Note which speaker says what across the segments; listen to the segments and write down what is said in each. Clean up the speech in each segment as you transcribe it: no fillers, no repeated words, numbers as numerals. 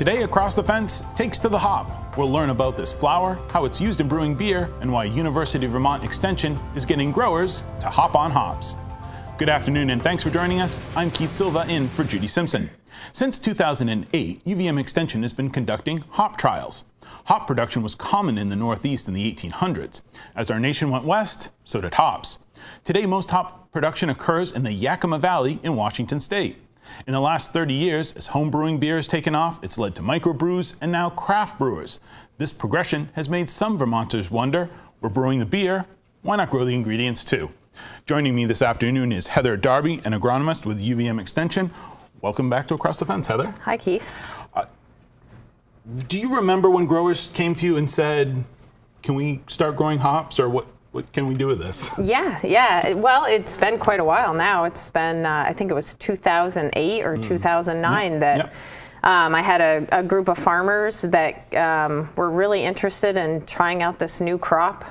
Speaker 1: Today, Across the Fence takes to the hop. We'll learn about this flower, how it's used in brewing beer, and why University of Vermont Extension is getting growers to hop on hops. Good afternoon and thanks for joining us. I'm Keith Silva in for Judy Simpson. Since 2008, UVM Extension has been conducting hop trials. Hop production was common in the Northeast in the 1800s. As our nation went west, so did hops. Today, most hop production occurs in the Yakima Valley in Washington State. In the last 30 years, as home brewing beer has taken off, it's led to microbrews and now craft brewers. This progression has made some Vermonters wonder, we're brewing the beer, why not grow the ingredients too? Joining me this afternoon is Heather Darby, an agronomist with UVM Extension. Welcome back to Across the Fence, Heather.
Speaker 2: Hi, Keith.
Speaker 1: Do you remember when growers came to you and said, can we start growing hops, or what can we do with this?
Speaker 2: Yeah. Well, it's been quite a while now. It's been, I think it was 2008 or 2009 that I had a group of farmers that were really interested in trying out this new crop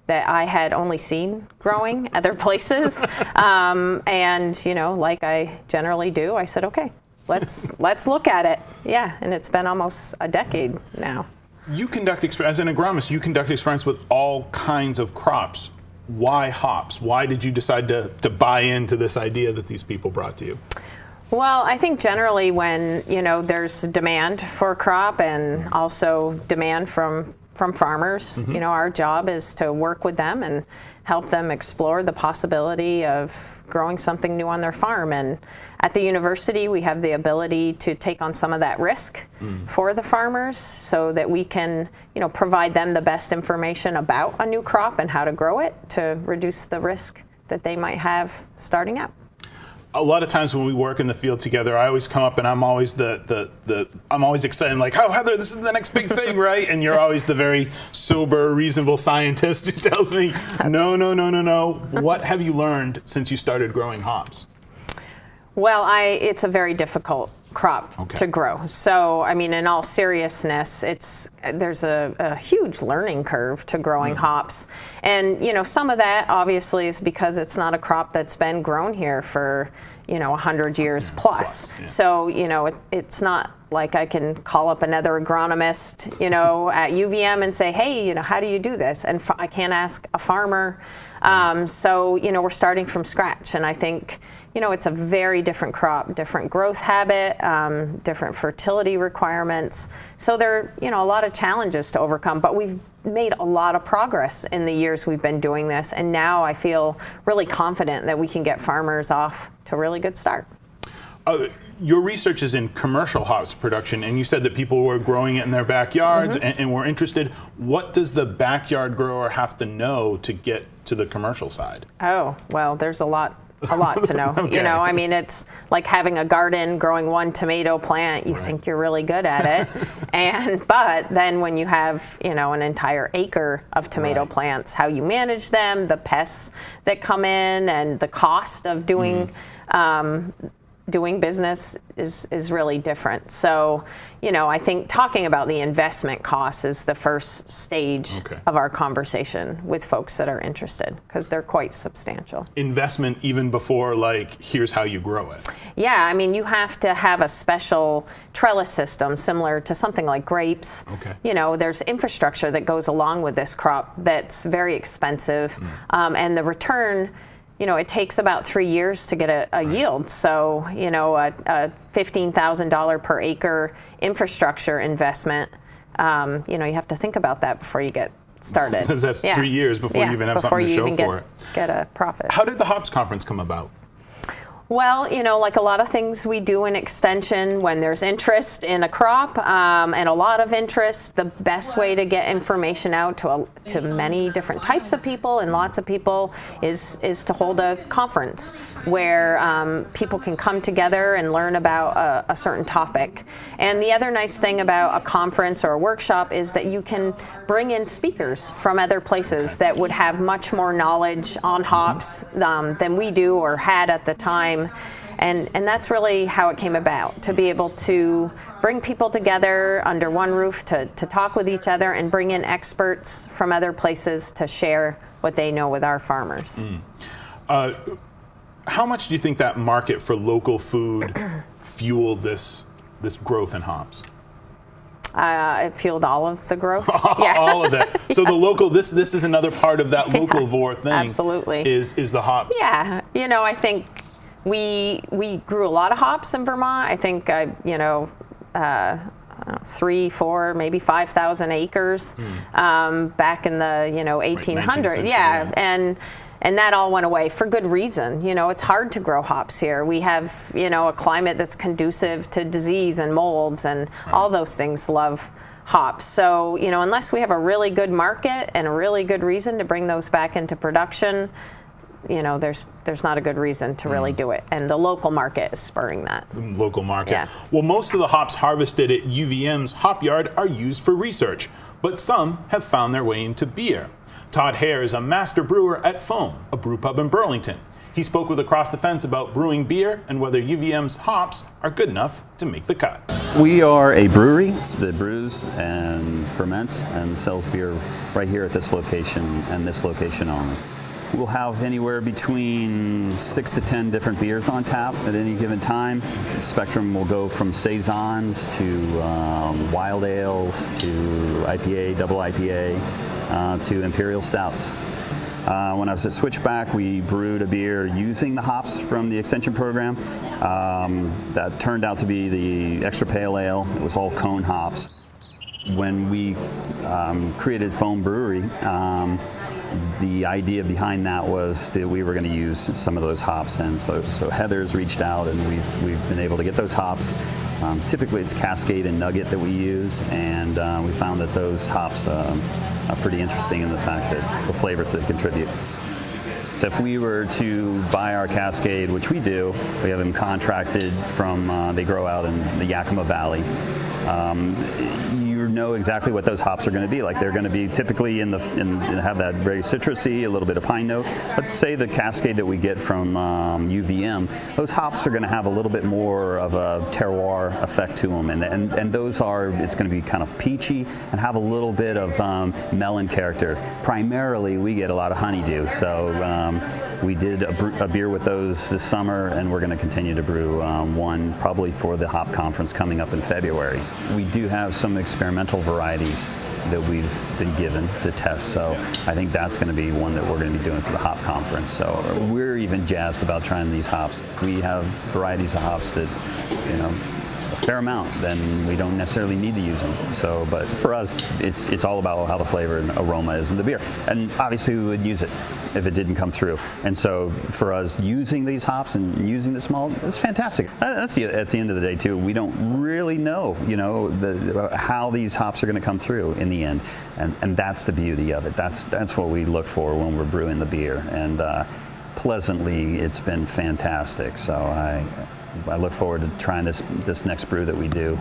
Speaker 2: that I had only seen growing other places. And, you know, like I generally do, I said, okay, let's look at it. Yeah, and it's been almost a decade now.
Speaker 1: You conduct, as an agronomist, you conduct experiments with all kinds of crops. Why hops? Why did you decide to buy into this idea that these people brought to you?
Speaker 2: Well, I think generally when, you know, there's demand for a crop and also demand from farmers, you know, our job is to work with them and help them explore the possibility of growing something new on their farm. And at the university, we have the ability to take on some of that risk for the farmers so that we can, you know, provide them the best information about a new crop and how to grow it to reduce the risk that they might have starting out.
Speaker 1: A lot of times when we work in the field together, I always come up and I'm always I'm always excited, like, oh, Heather, this is the next big thing, right? And you're always the very sober, reasonable scientist who tells me, no. What have you learned since you started growing hops?
Speaker 2: Well, it's a very difficult crop to grow. So, I mean, in all seriousness, there's a huge learning curve to growing hops. And, you know, some of that obviously is because it's not a crop that's been grown here for, you know, 100 years plus. So, you know, it's not like I can call up another agronomist, you know, at UVM and say, hey, you know, how do you do this? And I can't ask a farmer. So, you know, we're starting from scratch. And I think, you know, it's a very different crop, different growth habit, different fertility requirements. So there are, you know, a lot of challenges to overcome, but we've made a lot of progress in the years we've been doing this. And now I feel really confident that we can get farmers off to a really good start.
Speaker 1: Your research is in commercial hops production, and you said that people were growing it in their backyards and were interested. What does the backyard grower have to know to get to the commercial side? Oh,
Speaker 2: well, there's a lot to know. You know, I mean, it's like having a garden, growing one tomato plant. You think you're really good at it. But then when you have, you know, an entire acre of tomato plants, how you manage them, the pests that come in, and the cost of doing business is really different. So, you know, I think talking about the investment costs is the first stage of our conversation with folks that are interested, because they're quite substantial.
Speaker 1: Investment even before, like, here's how you grow it.
Speaker 2: Yeah, I mean, you have to have a special trellis system similar to something like grapes. You know, there's infrastructure that goes along with this crop that's very expensive, and the return, you know, it takes about 3 years to get a yield. So, you know, a $15,000 per acre infrastructure investment, you know, you have to think about that before you get started.
Speaker 1: Because that's 3 years before you even have something to show for it.
Speaker 2: Get a profit.
Speaker 1: How did the Hops Conference come about?
Speaker 2: Well, you know, like a lot of things we do in Extension, when there's interest in a crop and a lot of interest, the best way to get information out to many different types of people and lots of people is to hold a conference where people can come together and learn about a certain topic. And the other nice thing about a conference or a workshop is that you can bring in speakers from other places that would have much more knowledge on hops than we do or had at the time. And that's really how it came about, to be able to bring people together under one roof to talk with each other and bring in experts from other places to share what they know with our farmers.
Speaker 1: How much do you think that market for local food fueled this growth in hops?
Speaker 2: It fueled all of the growth.
Speaker 1: All of that. So the local, this is another part of that localvore thing.
Speaker 2: Absolutely.
Speaker 1: Is the hops.
Speaker 2: Yeah, I think we grew a lot of hops in Vermont. I think 3, 4, maybe 5,000 acres back in the 1800s. Yeah, and that all went away for good reason. It's hard to grow hops here. We have a climate that's conducive to disease and molds, and all those things love hops. So unless we have a really good market and a really good reason to bring those back into production, there's not a good reason to really do it, and the local market is spurring that.
Speaker 1: Local market.
Speaker 2: Yeah.
Speaker 1: Well, most of the hops harvested at UVM's hop yard are used for research, but some have found their way into beer. Todd Hare is a master brewer at Foam, a brew pub in Burlington. He spoke with Across the Fence about brewing beer and whether UVM's hops are good enough to make the cut.
Speaker 3: We are a brewery that brews and ferments and sells beer right here at this location and this location only. We'll have anywhere between 6 to 10 different beers on tap at any given time. The spectrum will go from saisons to wild ales to IPA, double IPA, to imperial stouts. When I was at Switchback, we brewed a beer using the hops from the extension program. That turned out to be the extra pale ale. It was all cone hops. When we created Foam Brewery, the idea behind that was that we were going to use some of those hops, and so Heather's reached out, and we've been able to get those hops. Typically, it's Cascade and Nugget that we use, and we found that those hops are pretty interesting in the fact that the flavors that they contribute. So if we were to buy our Cascade, which we do, we have them contracted from, they grow out in the Yakima Valley. You know exactly what those hops are going to be like. They're going to be typically have that very citrusy, a little bit of pine note. Let's say the Cascade that we get from UVM, those hops are going to have a little bit more of a terroir effect to them, and those it's going to be kind of peachy and have a little bit of melon character. Primarily, we get a lot of honeydew, so we did a beer with those this summer, and we're going to continue to brew one probably for the hop conference coming up in February. We do have some experimental varieties that we've been given to test, so I think that's going to be one that we're going to be doing for the hop conference. So we're even jazzed about trying these hops. We have varieties of hops that, a fair amount, then we don't necessarily need to use them. So, but for us, it's all about how the flavor and aroma is in the beer. And obviously we would use it if it didn't come through. And so for us, using these hops and using this malt, it's fantastic. That's at the end of the day too, we don't really know, how these hops are going to come through in the end. And that's the beauty of it. That's what we look for when we're brewing the beer. And pleasantly, it's been fantastic. So I look forward to trying this next brew that we do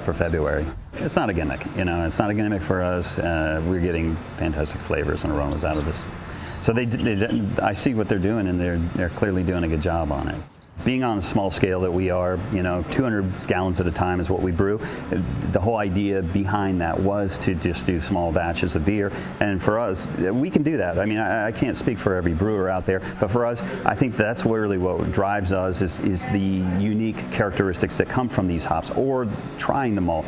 Speaker 3: for February. It's not a gimmick, it's not a gimmick for us. We're getting fantastic flavors and aromas out of this. So I see what they're doing, and they're clearly doing a good job on it. Being on a small scale that we are, 200 gallons at a time is what we brew. The whole idea behind that was to just do small batches of beer. And for us, we can do that. I mean, I can't speak for every brewer out there, but for us, I think that's really what drives us is the unique characteristics that come from these hops or trying them all.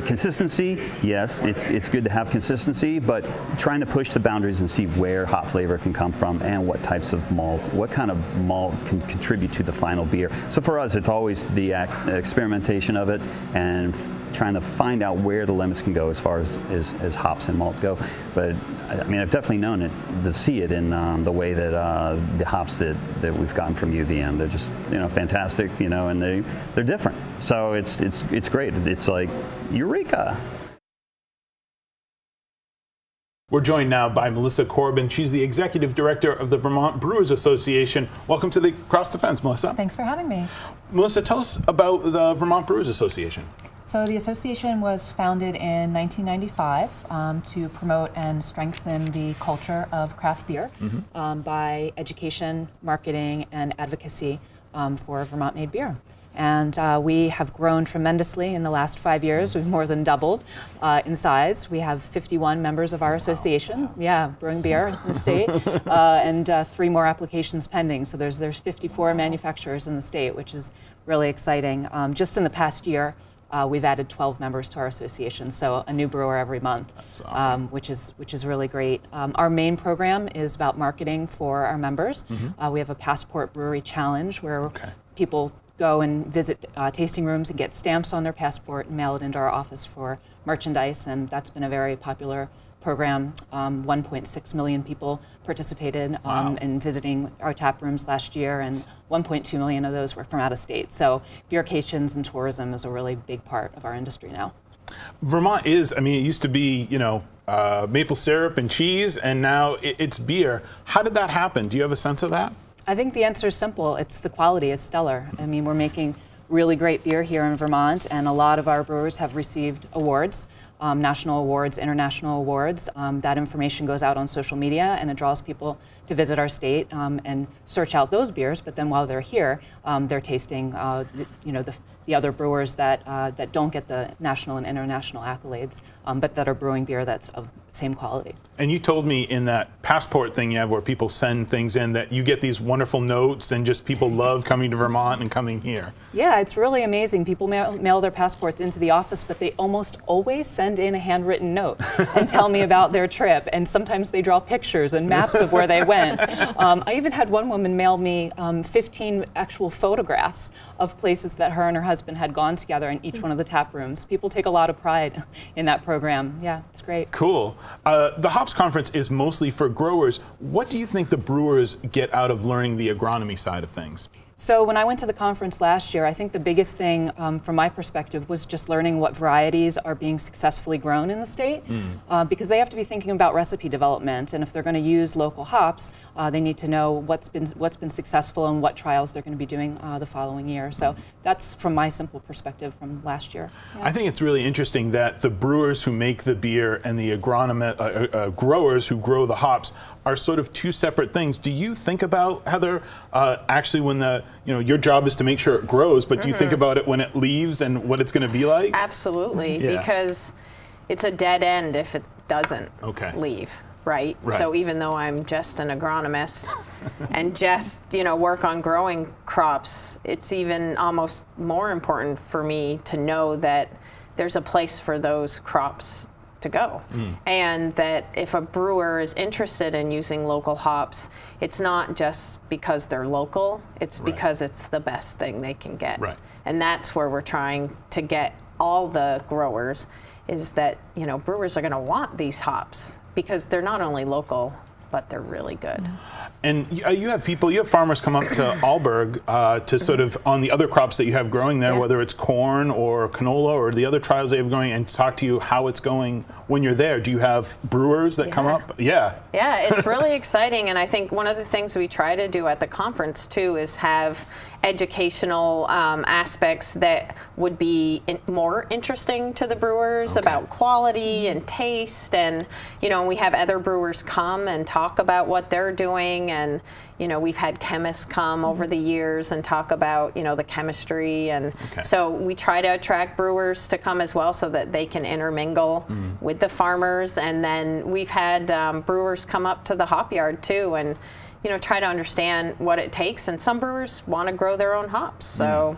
Speaker 3: Consistency, yes, it's good to have consistency, but trying to push the boundaries and see where hop flavor can come from and what types of malt, what kind of malt can contribute to the final beer. So for us, it's always the experimentation of it and trying to find out where the limits can go as far as hops and malt go. But I mean, I've definitely known it to see it in the way that the hops that we've gotten from UVM. They're just fantastic, and they're different. So it's great. It's like eureka.
Speaker 1: We're joined now by Melissa Corbin. She's the executive director of the Vermont Brewers Association. Welcome to the Across the Fence, Melissa.
Speaker 4: Thanks for having me.
Speaker 1: Melissa, tell us about the Vermont Brewers Association.
Speaker 4: So the association was founded in 1995 to promote and strengthen the culture of craft beer by education, marketing, and advocacy for Vermont-made beer. And we have grown tremendously in the last 5 years. We've more than doubled in size. We have 51 members of our association, brewing beer in the state, and 3 more applications pending. So there's 54 manufacturers in the state, which is really exciting. Just in the past year, we've added 12 members to our association, so a new brewer every month.
Speaker 1: That's awesome.
Speaker 4: Which is really great. Our main program is about marketing for our members. We have a Passport Brewery Challenge where people go and visit tasting rooms and get stamps on their passport and mail it into our office for merchandise, and that's been a very popular program. 1.6 million people participated in visiting our tap rooms last year, and 1.2 million of those were from out of state. So beercations and tourism is a really big part of our industry now.
Speaker 1: Vermont is, I mean, it used to be, maple syrup and cheese, and now it's beer. How did that happen? Do you have a sense of that?
Speaker 4: I think the answer is simple. It's the quality is stellar. I mean, we're making really great beer here in Vermont, and a lot of our brewers have received awards. National awards, international awards. That information goes out on social media, and it draws people to visit our state and search out those beers. But then while they're here, they're tasting, the other brewers that don't get the national and international accolades, but that are brewing beer that's of same quality.
Speaker 1: And you told me in that passport thing you have where people send things in that you get these wonderful notes and just people love coming to Vermont and coming here.
Speaker 4: Yeah, it's really amazing. People mail their passports into the office, but they almost always send in a handwritten note and tell me about their trip. And sometimes they draw pictures and maps of where they went. I even had one woman mail me 15 actual photographs of places that her and her husband had gone together in each one of the tap rooms. People take a lot of pride in that program. Yeah, it's great.
Speaker 1: Cool. The Hops Conference is mostly for growers. What do you think the brewers get out of learning the agronomy side of things?
Speaker 4: So when I went to the conference last year, I think the biggest thing from my perspective was just learning what varieties are being successfully grown in the state, because they have to be thinking about recipe development, and if they're going to use local hops, they need to know what's been successful and what trials they're going to be doing the following year. So that's from my simple perspective from last year. Yeah.
Speaker 1: I think it's really interesting that the brewers who make the beer and the growers who grow the hops are sort of two separate things. Do you think about, Heather, actually when your job is to make sure it grows, but do you think about it when it leaves and what it's going to be like?
Speaker 2: Absolutely, because it's a dead end if it doesn't leave, right? So even though I'm just an agronomist and just, work on growing crops, it's even almost more important for me to know that there's a place for those crops to go. And that if a brewer is interested in using local hops, it's not just because they're local, it's because it's the best thing they can get. And that's where we're trying to get all the growers, is that, brewers are going to want these hops because they're not only local, but they're really good.
Speaker 1: And you have farmers come up to Alberg to sort of, on the other crops that you have growing there, whether it's corn or canola or the other trials they have going, and talk to you how it's going when you're there. Do you have brewers that come up? Yeah,
Speaker 2: it's really exciting, and I think one of the things we try to do at the conference too is have educational aspects that would be more interesting to the brewers about quality and taste, and we have other brewers come and talk about what they're doing, and we've had chemists come over the years and talk about the chemistry, and so we try to attract brewers to come as well so that they can intermingle with the farmers, and then we've had brewers come up to the hop yard too and try to understand what it takes, and some brewers want to grow their own hops. So.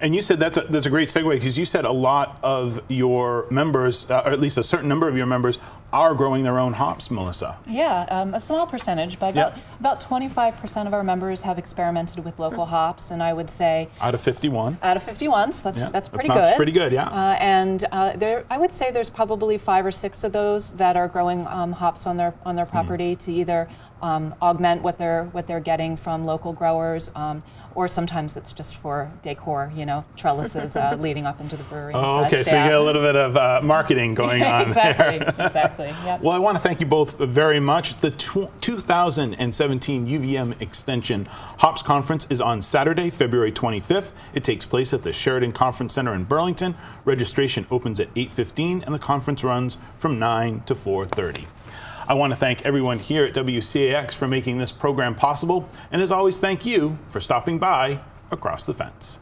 Speaker 1: And you said that's a great segue, because you said a lot of your members, or at least a certain number of your members, are growing their own hops, Melissa.
Speaker 4: Yeah, a small percentage, but about 25% of our members have experimented with local hops, and I would say
Speaker 1: out of 51.
Speaker 4: Out of 51, so that's pretty good.
Speaker 1: That's pretty good, yeah.
Speaker 4: And I would say there's probably 5 or 6 of those that are growing hops on their property to either augment what they're getting from local growers, or sometimes it's just for decor, trellises leading up into the brewery.
Speaker 1: Oh, okay, so you get a little bit of marketing going on
Speaker 4: exactly,
Speaker 1: there.
Speaker 4: Exactly. Yep.
Speaker 1: Well, I want to thank you both very much. The 2017 UVM Extension Hops Conference is on Saturday, February 25th. It takes place at the Sheridan Conference Center in Burlington. Registration opens at 8:15, and the conference runs from 9 to 4:30. I want to thank everyone here at WCAX for making this program possible, and as always, thank you for stopping by Across the Fence.